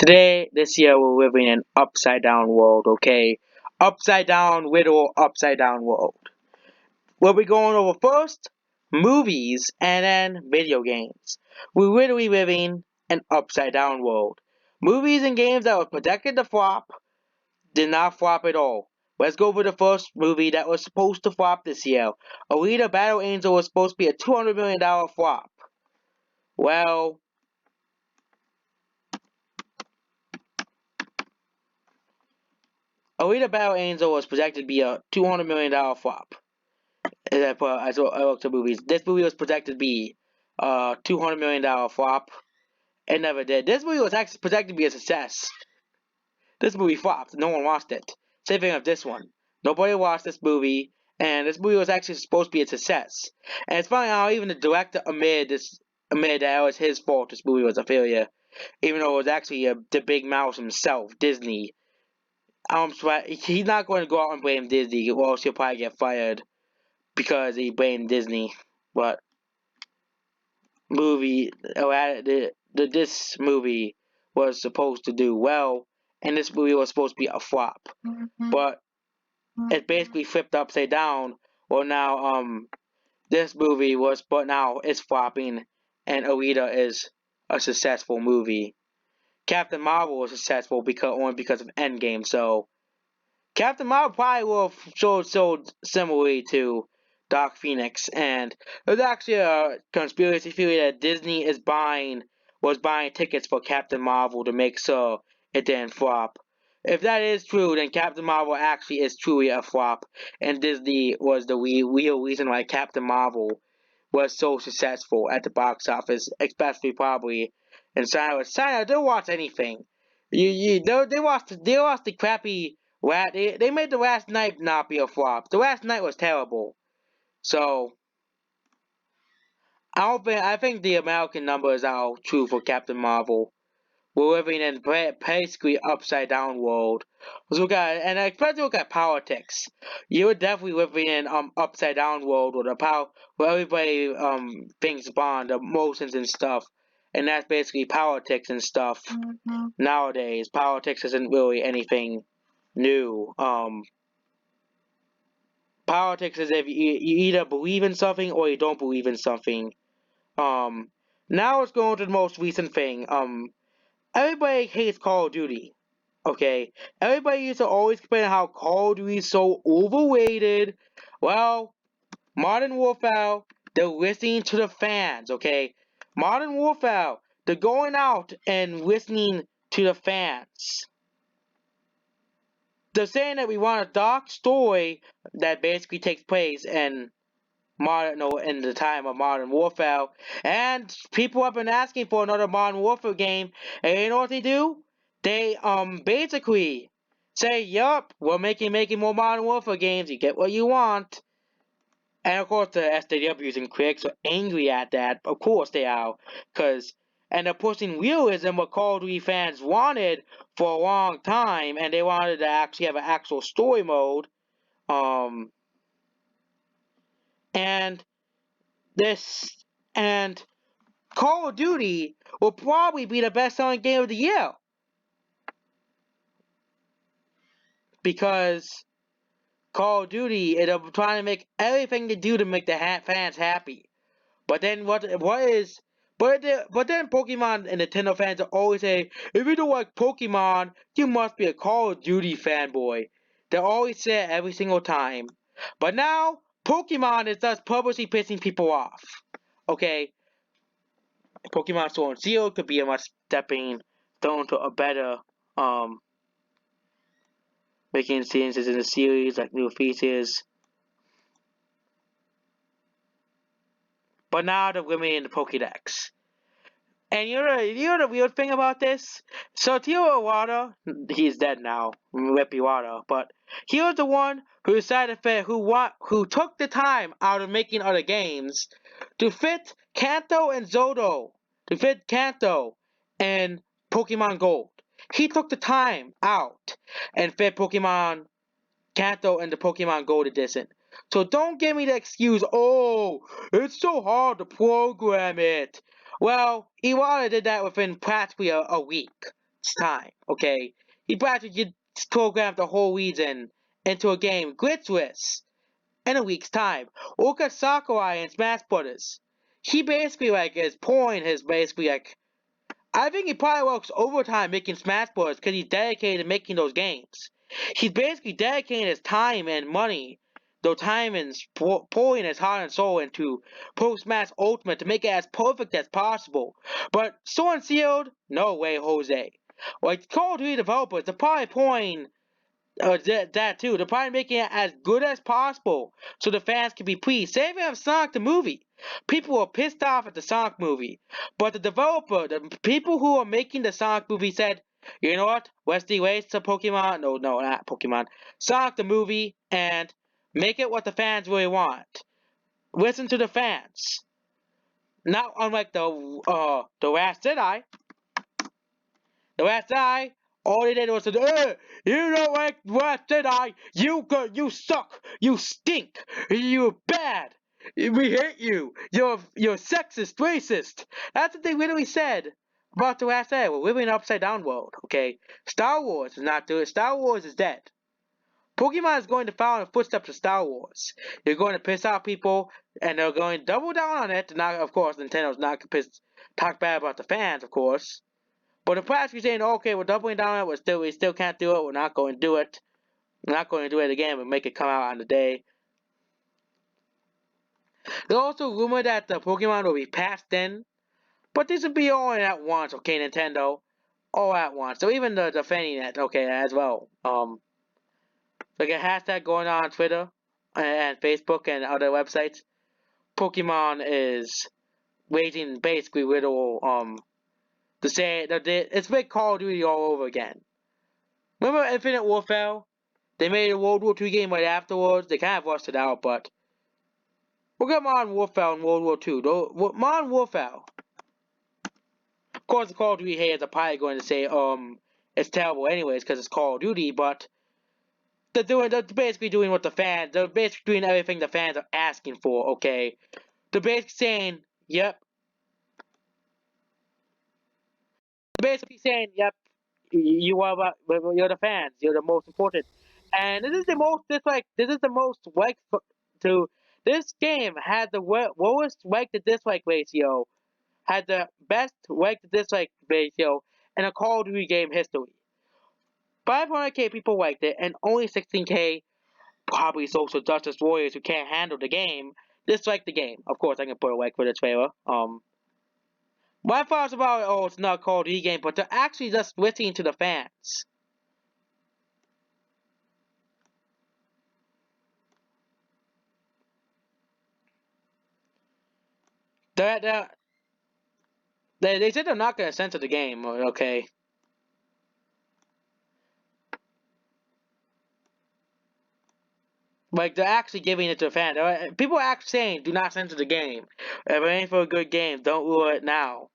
Today, this year, we're living in an upside down world, okay? Upside down, literal upside down world. We'll be going over first movies and then video games. We're literally living an upside down world. Movies and games that were projected to flop did not flop at all. Let's go over the first movie that was supposed to flop this year. Alita Battle Angel was supposed to be a $200 million flop. Well, Alita Battle Angel was projected to be a $200 million flop. As I looked at movies, this movie was projected to be a $200 million flop. It never did. This movie was actually projected to be a success. This movie flopped. No one watched it. Same thing with this one. Nobody watched this movie, and this movie was actually supposed to be a success. And it's funny how even the director admitted that it was his fault this movie was a failure, even though it was actually the big mouse himself, Disney. He's not going to go out and blame Disney, or else he'll probably get fired because he blamed Disney. But this movie was supposed to do well, and this movie was supposed to be a flop. But it basically flipped upside down. Well, now this movie but now it's flopping, and Alita is a successful movie. Captain Marvel was successful only because of Endgame. So Captain Marvel probably will have sold similarly to Dark Phoenix, and there's actually a conspiracy theory that Disney was buying tickets for Captain Marvel to make sure it didn't flop. If that is true, then Captain Marvel actually is truly a flop, and Disney was the real reason why Captain Marvel was so successful at the box office, especially probably in China. China, they'll watch anything. They watched the crappy. They made The Last Night not be a flop. The Last Night was terrible. So I think the American numbers are true for Captain Marvel. We're living in basically upside down world. And especially look at politics. You're definitely living in upside down world where everybody thinks Bond, emotions and stuff. And that's basically politics and stuff. Nowadays, politics isn't really anything new. Politics is if you either believe in something or you don't believe in something. Now let's go into the most recent thing. Everybody hates Call of Duty. Okay, everybody used to always complain how Call of Duty is so overrated. Well, Modern Warfare, they're listening to the fans. Okay, Modern Warfare, they're going out and listening to the fans. They're saying that we want a dark story that basically takes place in in the time of Modern Warfare, and people have been asking for another Modern Warfare game, and you know what they do? They basically say, "Yup, we're making more Modern Warfare games. You get what you want." And of course, the SJWs and critics are angry at that. Of course they are, and they're pushing realism, what Call of Duty fans wanted for a long time, and they wanted to actually have an actual story mode. Um, and this and Call of Duty will probably be the best-selling game of the year because Call of Duty is trying to make everything to do to make the fans happy. But then But then Pokemon and Nintendo fans always say, if you don't like Pokemon, you must be a Call of Duty fanboy. They always say it every single time. But now Pokemon is just purposely pissing people off. Okay, Pokemon Sword and Shield could be a much stepping stone to a better making changes in the series like new features. But now they're limiting the Pokédex. And you know the weird thing about this? So Tiro Iwata, he's dead now, Rip Iwata, but he was the one who decided who took the time out of making other games to fit Kanto and Zoto, to fit Kanto and Pokemon Gold. He took the time out and fit Pokemon Kanto and the Pokemon Gold edition. So don't give me the excuse, oh, it's so hard to program it. Well, Iwata did that within practically a week. time, okay? He practically programmed the whole region into a game glitchless in a week's time. Look at Sakurai in Smash Brothers. He basically is pouring his I think he probably works overtime making Smash Bros. Because he's dedicated to making those games. He's basically dedicating his time and money, though time and pouring his heart and soul into Pro Smash Ultimate to make it as perfect as possible. But Sword and Shield, no way, Jose. Like Call of Duty developers, they're probably pouring that too. They're probably making it as good as possible so the fans can be pleased. Same thing with Sonic the movie. People were pissed off at the Sonic movie, but the people who are making the Sonic movie said, you know what? Let's erase the Pokemon. No, not Pokemon. Sonic the movie and make it what the fans really want. Listen to the fans. Not unlike the Last Jedi. The Last Jedi, all they did was say, you don't like Last Jedi, you suck, you stink, you're bad, we hate you, you're sexist, racist. That's what they literally said about the Last Jedi. We're living in an upside down world, okay? Star Wars is not doing it. Star Wars is dead. Pokemon is going to follow in the footsteps of Star Wars. You're going to piss off people, and they're going to double down on it. Not, of course, Nintendo's not going to talk bad about the fans, of course. But the practically saying, okay, we're doubling down on it, we still can't do it, we're not going to do it. We're not going to do it again, but make it come out on the day. There's also rumor that the Pokemon will be passed in, but this will be all at once, okay, Nintendo? All at once. So even the defending it, okay, as well. Like a hashtag going on Twitter and Facebook and other websites. Pokemon is waging basically little, to say that it's like Call of Duty all over again. Remember Infinite Warfare? They made a World War II game right afterwards. They kind of rushed it out, but we'll get Modern Warfare and World War II. Modern Warfare. Of course, the Call of Duty haters are probably going to say, it's terrible anyways because it's Call of Duty, but they're basically doing what they're basically doing everything the fans are asking for, okay? They're basically saying, yep. They're basically saying, yep, you're the fans, you're the most important. And this is the most liked to, this game had the lowest like to dislike ratio, had the best like to dislike ratio in a Call of Duty game history. 500k people liked it, and only 16k probably social justice warriors who can't handle the game dislike the game. Of course, I can put a like for the trailer. My thoughts about it's not a Call of Duty game, but they're actually just listening to the fans. They're, they said they're not going to censor the game, okay? Like, they're actually giving it to the fans. People are actually saying, do not censor the game. If it ain't for a good game, don't rule it now.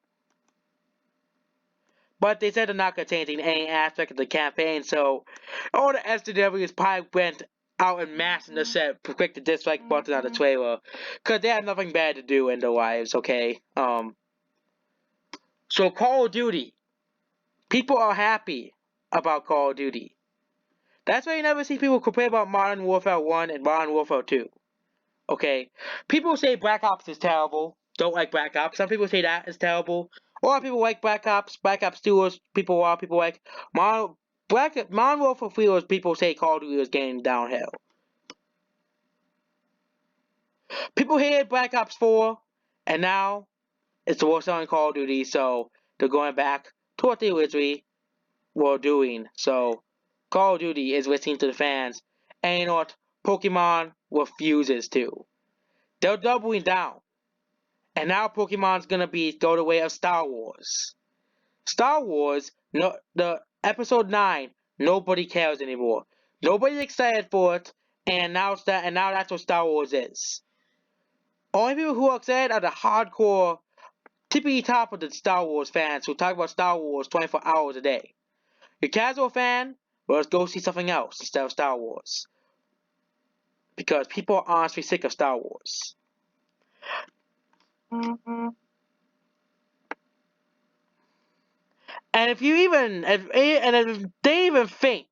But they said they're not going to change any aspect of the campaign, so all the SJWs probably went out in mass and just said, click the dislike button on the trailer. Because they have nothing bad to do in their lives, okay? So Call of Duty. People are happy about Call of Duty. That's why you never see people complain about Modern Warfare 1 and Modern Warfare 2. Okay? People say Black Ops is terrible. Don't like Black Ops. Some people say that is terrible. A lot of people like Black Ops. Black Ops 2 is a lot of people like. Modern Warfare 3 is people say Call of Duty is getting downhill. People hated Black Ops 4, and now it's the worst selling Call of Duty, so they're going back to what they originally were doing. So Call of Duty is listening to the fans, and you know what? Pokemon refuses to. They're doubling down. And now Pokemon's gonna go the way of Star Wars. Star Wars, no, the episode 9, nobody cares anymore. Nobody's excited for it, and now that's what Star Wars is. Only people who are excited are the hardcore, tippy top of the Star Wars fans who talk about Star Wars 24 hours a day. Your casual fan, well, let's go see something else instead of Star Wars. Because people are honestly sick of Star Wars. And And if they even think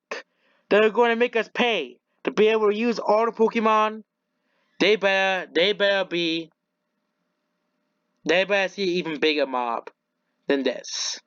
they're going to make us pay to be able to use all the Pokemon, they better see an even bigger mob than this.